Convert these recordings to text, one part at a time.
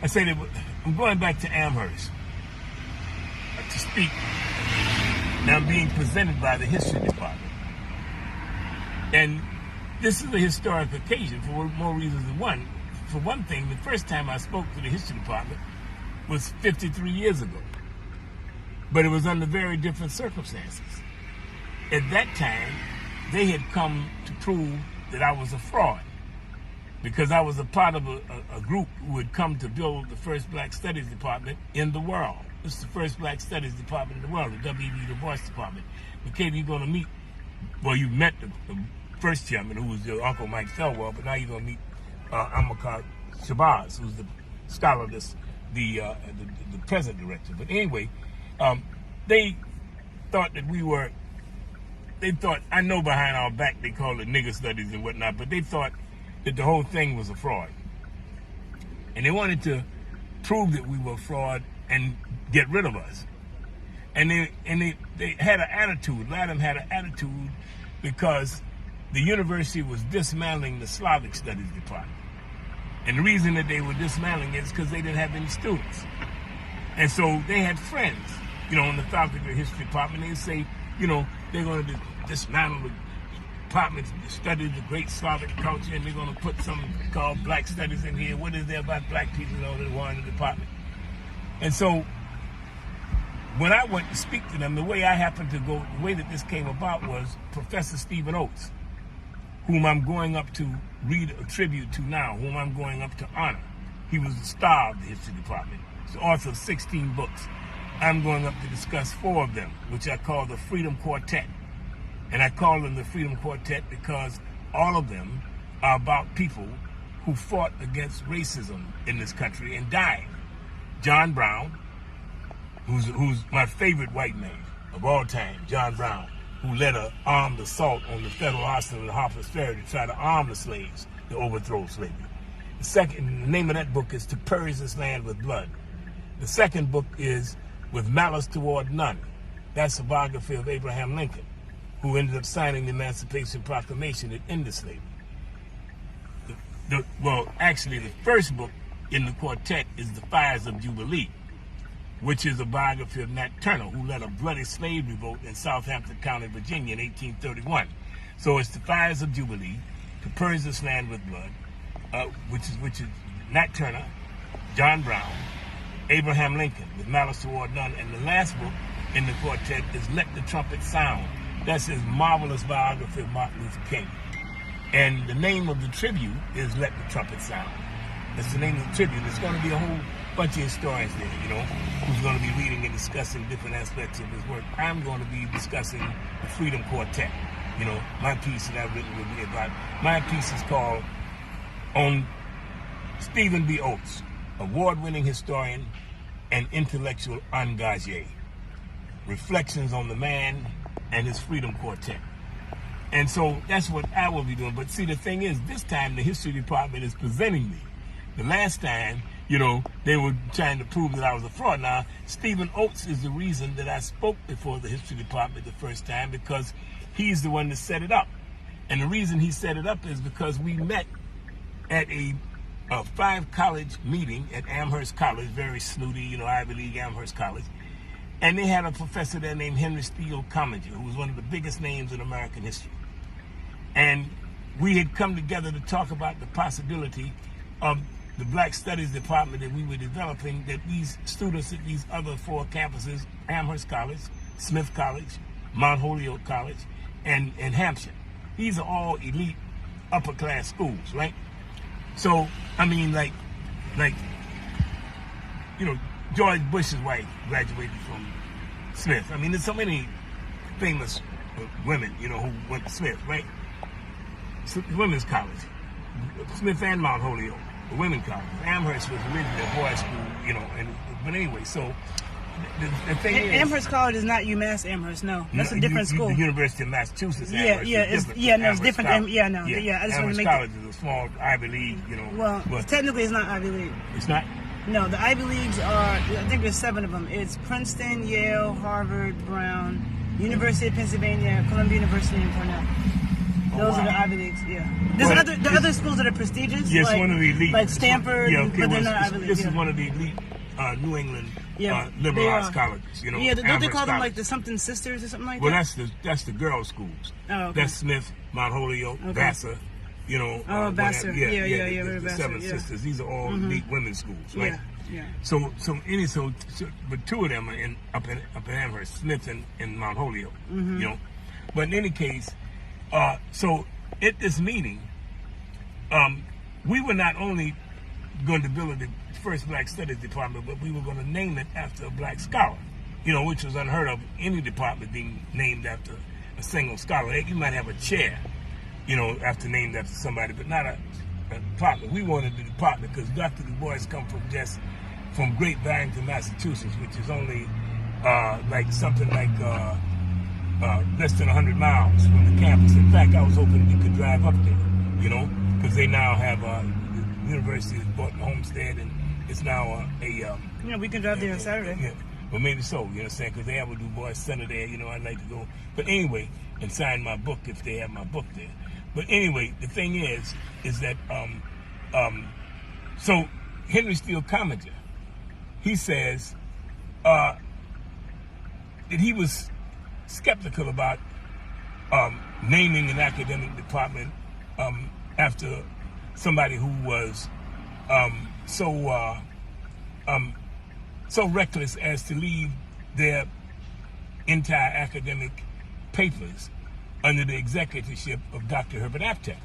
I said I'm going back to Amherst to speak. Now I'm being presented by the history department. And this is a historic occasion for more reasons than one. For one thing, the first time I spoke to the history department was 53 years ago. But it was under very different circumstances. At that time, they had come to prove that I was a fraud because I was a part of a group who had come to build the first Black Studies department in the world. This is the first Black Studies department in the world, the W.E.B. Du Bois department. McKay, you're going to meet, well, you met the first chairman, who was your Uncle Mike Thelwell, but now you're going to meet Amilcar Shabazz, who's the scholar, the present director. But anyway, they thought that they thought, I know behind our back they call it nigger studies and whatnot, but they thought that the whole thing was a fraud. And they wanted to prove that we were a fraud and get rid of us. And they had an attitude, LATAM had an attitude because the university was dismantling the Slavic Studies department. And the reason that they were dismantling it is because they didn't have any students. And so they had friends, in the faculty of the history department. They'd say, they're going to dismantle the department to study the great Slavic culture, and they're going to put something called Black Studies in here. What is there about black people that were in the department? And so when I went to speak to them, the way that this came about was Professor Stephen Oates, whom I'm going up to read a tribute to now, whom I'm going up to honor. He was the star of the history department. He's the author of 16 books. I'm going up to discuss 4 of them, which I call the Freedom Quartet. And I call them the Freedom Quartet because all of them are about people who fought against racism in this country and died. John Brown, who's my favorite white man of all time, John Brown, who led an armed assault on the federal hospital in Harper's Ferry to try to arm the slaves to overthrow slavery. The name of that book is To Purge This Land with Blood. The second book is With Malice Toward None. That's a biography of Abraham Lincoln, who ended up signing the Emancipation Proclamation that ended slavery. Actually, the first book in the quartet is The Fires of Jubilee, which is a biography of Nat Turner, who led a bloody slave revolt in Southampton County, Virginia in 1831. So it's The Fires of Jubilee, To Purge This Land with Blood, which is Nat Turner, John Brown, Abraham Lincoln, With Malice Toward None, and the last book in the quartet is Let the Trumpet Sound. That's his marvelous biography of Martin Luther King. And the name of the tribute is Let the Trumpet Sound. That's the name of the tribute. There's going to be a whole bunch of historians there, who's going to be reading and discussing different aspects of his work. I'm going to be discussing the Freedom Quartet. My piece that I've written will be about. My piece is called On Stephen B. Oates, award-winning historian and intellectual engagé. Reflections on the man and his Freedom Quartet. And so that's what I will be doing. But see, the thing is, this time the history department is presenting me. The last time, they were trying to prove that I was a fraud. Now, Stephen Oates is the reason that I spoke before the history department the first time, because he's the one that set it up. And the reason he set it up is because we met at a 5-college meeting at Amherst College, very snooty, Ivy League Amherst College. And they had a professor there named Henry Steele Commager, who was one of the biggest names in American history. And we had come together to talk about the possibility of the Black Studies department that we were developing, that these students at these other 4 campuses, Amherst College, Smith College, Mount Holyoke College, and Hampshire, these are all elite upper-class schools, right? So, I mean, like George Bush's wife graduated from Smith. I mean, there's so many famous women, who went to Smith, right? Women's college, Smith and Mount Holyoke, the women's college. Amherst was originally a boys' school, but anyway, so the thing is... Amherst College is not UMASS Amherst, no. That's a different school. The University of Massachusetts Amherst it's different. I just want to make College is a small Ivy League, Well, technically it's not Ivy League. It's not? No, the Ivy Leagues are, I think there's 7 of them. It's Princeton, Yale, Harvard, Brown, University of Pennsylvania, Columbia University, and Cornell. Those are the Ivy Leagues, yeah. There's other schools that are prestigious. Yes, like, one of the elite. Like Stanford, yeah, okay, but they're not Ivy Leagues. This is one of the elite New England liberal arts colleges. You know, yeah, don't they call them college. like the something sisters or something like well, that? Well, that's the girls' schools. Oh, okay. That's Smith, Mount Holyoke, Vassar. You know, Vassar. The Vassar, Seven Sisters. These are all elite women's schools, right? Yeah. So but two of them are up in Amherst, Smith and Mount Holyoke. You know, but in any case, so at this meeting, we were not only going to build the first Black Studies department, but we were going to name it after a Black scholar. You know, which was unheard of. Any department being named after a single scholar. You might have a chair, you know, named after somebody, but not a department. We wanted the department because Dr. Du Bois come from Great Barrington, Massachusetts, which is only less than 100 miles from the campus. In fact, I was hoping we could drive up there, you know, because they now have the university has bought a homestead, and it's now we can drive there on Saturday. Yeah. Well, maybe so, you know what I'm saying? Because they have a Du Bois Center there, you know, I'd like to go. But anyway, and sign my book if they have my book there. But anyway, the thing is that, so Henry Steele Commager, he says that he was skeptical about naming an academic department after somebody who was so reckless as to leave their entire academic papers under the executorship of Dr. Herbert Aptheker.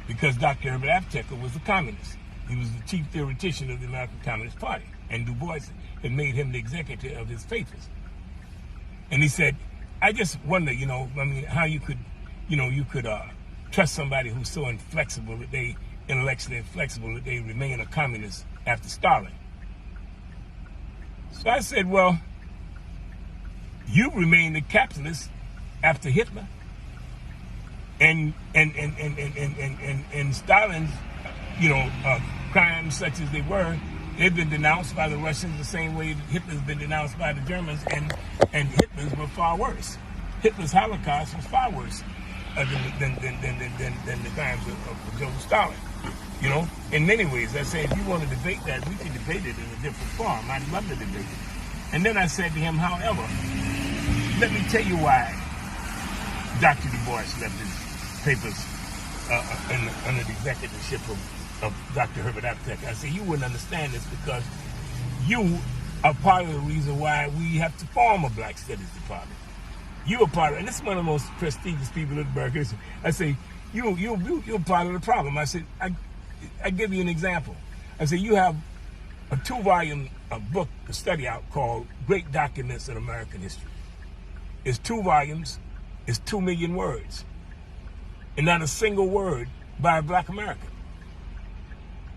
Because Dr. Herbert Aptheker was a communist. He was the chief theoretician of the American Communist Party. And Du Bois had made him the executor of his papers. And he said, I just wonder, you know, I mean, how you could trust somebody who's so inflexible that they, intellectually inflexible, that they remain a communist after Stalin. So I said, well, you remained a capitalist after Hitler, and Stalin's, you know, crimes such as they were, they've been denounced by the Russians the same way that Hitler's been denounced by the Germans, and Hitler's were far worse. Hitler's Holocaust was far worse than the crimes of Joseph Stalin. You know, in many ways, I say, if you want to debate that, we can debate it in a different form. I'd love to debate it. And then I said to him, however, let me tell you why Dr. Du Bois left his papers under the executorship of Dr. Herbert Aptheker. I said, you wouldn't understand this because you are part of the reason why we have to form a Black Studies department. You are part of, and this is one of the most prestigious people in America. I say, you're part of the problem. I said, I give you an example. I said, you have a 2-volume book, a study out called Great Documents in American History. It's 2 volumes, it's 2 million words, and not a single word by a Black American.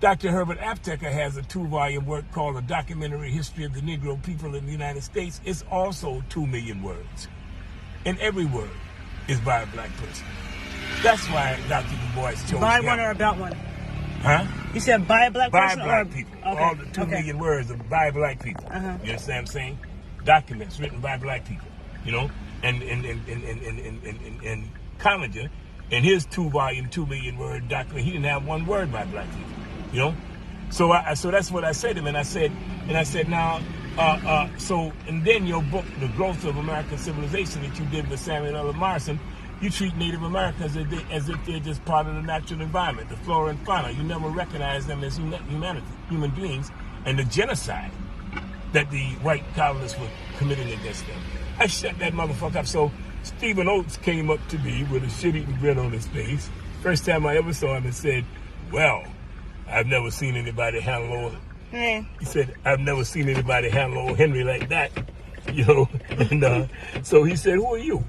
Dr. Herbert Aptheker has a 2-volume work called A Documentary History of the Negro People in the United States. It's also 2 million words, and every word is by a Black person. That's why Dr. Du Bois chose By him. one or about one? Huh? You said by a Black person? By Black people. Okay. All the 2 million words are by Black people. You understand what I'm saying? Documents written by Black people, you know? And Commager, in his 2-volume, 2 million word document, he didn't have one word by Black people, you know? So that's what I said to him, and I said now, and then your book, The Growth of American Civilization, that you did with Samuel L. Morrison, you treat Native Americans as if they're just part of the natural environment, the flora and fauna. You never recognize them as human beings, and the genocide that the white colonists were committing against them. I shut that motherfucker up. So Stephen Oates came up to me with a shit-eating grin on his face. First time I ever saw him, and said, well, I've never seen anybody handle He said, I've never seen anybody handle old Henry like that, you know. And so he said, who are you?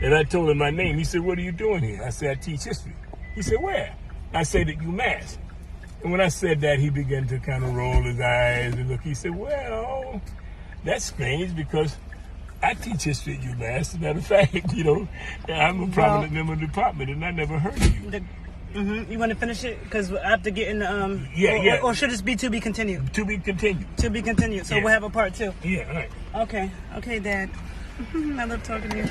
And I told him my name. He said, what are you doing here? I said, I teach history. He said, where? I said, at UMASS. And when I said that, he began to kind of roll his eyes and look. He said, well, that's strange because I teach history at UMass. As a matter of fact, you know, I'm a prominent member of the department, and I never heard of you. You want to finish it? Because after getting, or should this be to be continued? To be continued. To be continued. So we'll have a part 2. Yeah, all right. Okay, Dad. I love talking to you.